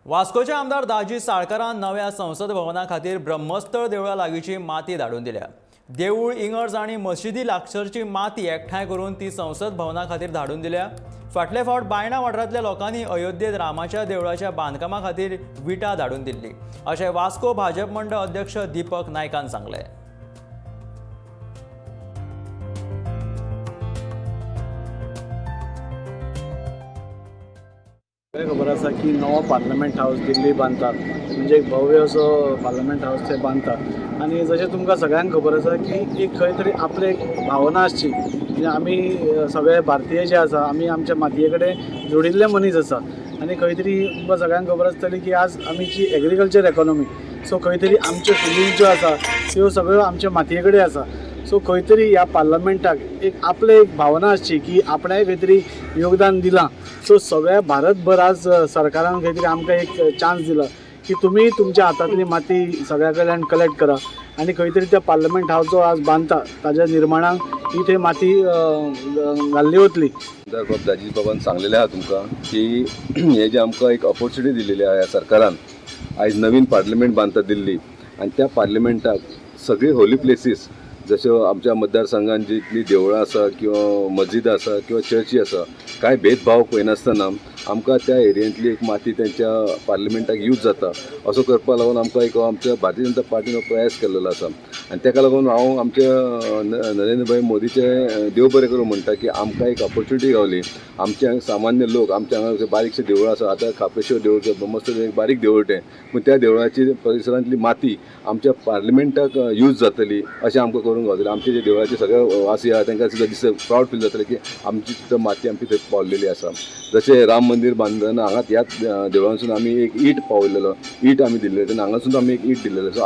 वास्कोचे आमदार दाजी साळकारान नव्या संसद भवना खातीर ब्रह्मस्थळ देवळा लागींची माती धाडून दिल्या। देवूळ, इंगर्ज आनी मशिदी लागसरची माती एकठांय करून ती संसद भवना खातीर धाडून दिल्या। फाटले फावट बायणा वाठारांतल्या लोकांनी अयोध्येत रामाच्या देवळाच्या बांदकामा खातीर विटां धाडून दिल्ली, अशें वास्को भाजप मंडळ अध्यक्ष दीपक नायकान सांगलें। खबर आसा की नवो पार्लमेंट हाऊस दिल्ली बांदतात, म्हणजे एक भव्य असो पार्लमेंट हाऊस ते बांदतात। आणि जशें तुमकां सगळ्यांक खबर आसा की एक खंय तरी आपली एक भावना आसची, म्हणजे आमी सगळे भारतीय जे आसा आमी आमच्या मातये कडेन जोडिल्ले मनीस आसा। आणि खंय तरी तुमकां सगळ्यांक खबर आसतली की आज आमची एग्रीकल्चर इकॉनॉमी, सो खंय तरी आमच्यो फिलिंग्स ज्यो आसा त्यो सगळ्यो आमच्या मातये कडेन आसा। सो खंय तरी ह्या पार्लमेंटाक एक आपले एक भावना आसची की आपणाय खंय तरी योगदान दिलां। सो सगळ्या भारतभर आज सरकारान खंय तरी आमकां एक चान्स दिला की तुमी तुमच्या हातांतली माती सगळ्या कडल्यान कलेक्ट करा आणि खंय तरी त्या पार्लमेंट हाऊस जो आज बांदता ताच्या निर्माणाक ही थंय माती घाल्ली वतली। दाजी बाबान सांगलेलें आहा तुमकां की हे जे आमकां एक ऑपॉर्च्युनिटी दिलेली आहा ह्या सरकारान, आयज नवीन पार्लमेंट बांदता दिल्ली आणि त्या पार्लमेंटाक सगळी होली प्लेसीस जश्यो आमच्या मतदारसंघात जितली देवळां आसा किंवा मस्जिद आसा किंवा चर्ची आसा, कांय भेदभाव पळयनासतना आमकां त्या एरियेंतली एक माती त्यांच्या पार्लमेंटाक यूज जाता असो करपा लागून आमकां एक आमच्या भारतीय जनता पार्टीन प्रयास केल्लो आसा। आणि ताका लागून हांव आमच्या नरेंद्र भाई मोदीचे देव बरें करूं म्हणटा की आमकां एक ऑपॉर्च्युनिटी गावली। आमचे सामान्य लोक आमच्या हांगा बारीकशे देवळां आसा, आतां खापेश्वर देवूळ ब्रह्मस्थळ एक बारीक देवूळ तें, पूण त्या देवळाची परिसरांतली माती आमच्या पार्लमेंटाक यूज जातली अशें आमकां करूंक गावतलें। आमचे जे देवळाचे सगळे वासी आहा तांकां सुद्दां दिसता प्रावड फील जातलें की आमची सुद्दां माती आमची थंय पावलेली आसा। जशें राम मंदिर बांदतना हांगा ह्याच देवळांसून आमी एक ईट पावयलेलो, ईट आमी दिल्लें तेन्ना हांगा सुद्दां आमी एक ईट दिल्लेलो।